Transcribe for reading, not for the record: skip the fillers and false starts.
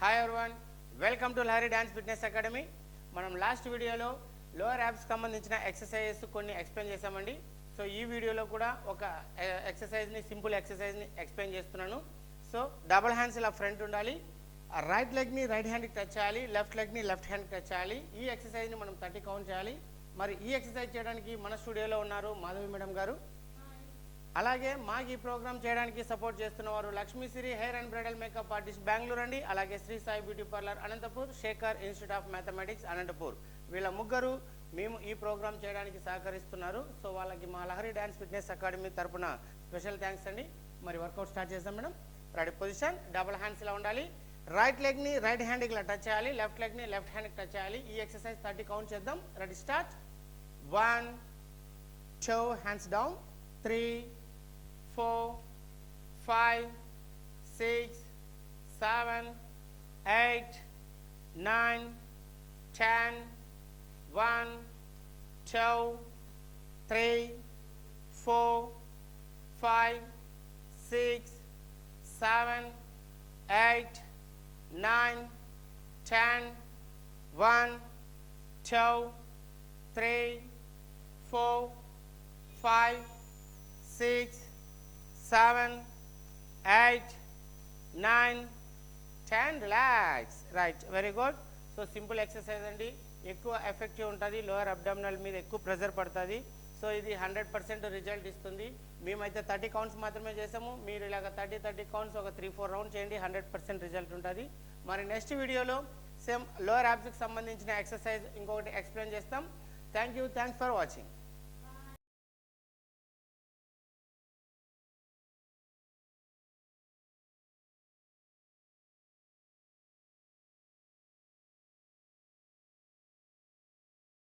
Hi everyone, welcome to Lahari dance fitness academy. మనం last వీడియోలో lower abs సంబంధించిన exercises కొన్ని ఎక్స్ప్లెయిన్ చేసామండి. సో ఈ వీడియోలో కూడా ఒక ఎక్సర్సైజ్ని, సింపుల్ ఎక్సర్సైజ్ని ఎక్స్ప్లెయిన్ చేస్తున్నాను. సో డబుల్ హ్యాండ్స్ ఇలా ఫ్రంట్ ఉండాలి, రైట్ లెగ్ని రైట్ హ్యాండ్కి టచ్ చేయాలి, లెఫ్ట్ లెగ్ని లెఫ్ట్ హ్యాండ్కి టచ్ చేయాలి. ఈ ఎక్సర్సైజ్ని మనం 30 కౌంట్ చేయాలి. మరి ఈ ఎక్సర్సైజ్ చేయడానికి మన స్టూడియోలో ఉన్నారు మాధవి మేడం గారు. అలాగే మాకు ఈ ప్రోగ్రామ్ చేయడానికి సపోర్ట్ చేస్తున్నవారు Lakshmisri hair and bridal makeup artist Bengaluru అండి. అలాగే Sri Sai beauty parlour Anantapur, Shekhar institute of mathematics Anantapur. వీళ్ళ ముగ్గురు మేము ఈ ప్రోగ్రామ్ చేయడానికి సహకరిస్తున్నారు. సో వాళ్ళకి మా లహరి డాన్స్ ఫిట్నెస్ అకాడమీ తరఫున స్పెషల్ థ్యాంక్స్ అండి. మరి వర్కౌట్ స్టార్ట్ చేద్దాం madam. Ready position, double hands ఇలా ఉండాలి. రైట్ లెగ్ని రైట్ హ్యాండ్కి ఇలా టచ్ చేయాలి, లెఫ్ట్ లెగ్ని లెఫ్ట్ హ్యాండ్కి టచ్ చేయాలి. ఈ ఎక్సర్సైజ్ 30 కౌంట్ చేద్దాం. Ready start. 1 2 hands down, 3 4 5 6 7 8 9 10 1 2 3 4 5 6 7 8 9 10 1 2 3 4 5 6 7 8 9 10. Relax. Right, very good. So simple exercise అండి, ఎక్కువ ఎఫెక్టివ్ ఉంటుంది, లోయర్ అబ్డామినల్ మీద ఎక్కువ ప్రెజర్ పడుతుంది. సో ఇది 100% రిజల్ట్ ఇస్తుంది. మేమైతే 30 కౌంట్స్ మాత్రమే చేసాము. మీరు ఇలాగ 30 కౌంట్స్ ఒక 3-4 రౌండ్ చేయండి, 100% రిజల్ట్ ఉంటుంది. మరి నెక్స్ట్ వీడియోలో సేమ్ లోయర్ యాబ్స్కి సంబంధించిన ఎక్సర్సైజ్ ఇంకొకటి ఎక్స్ప్లెయిన్ చేస్తాం. Thanks for watching.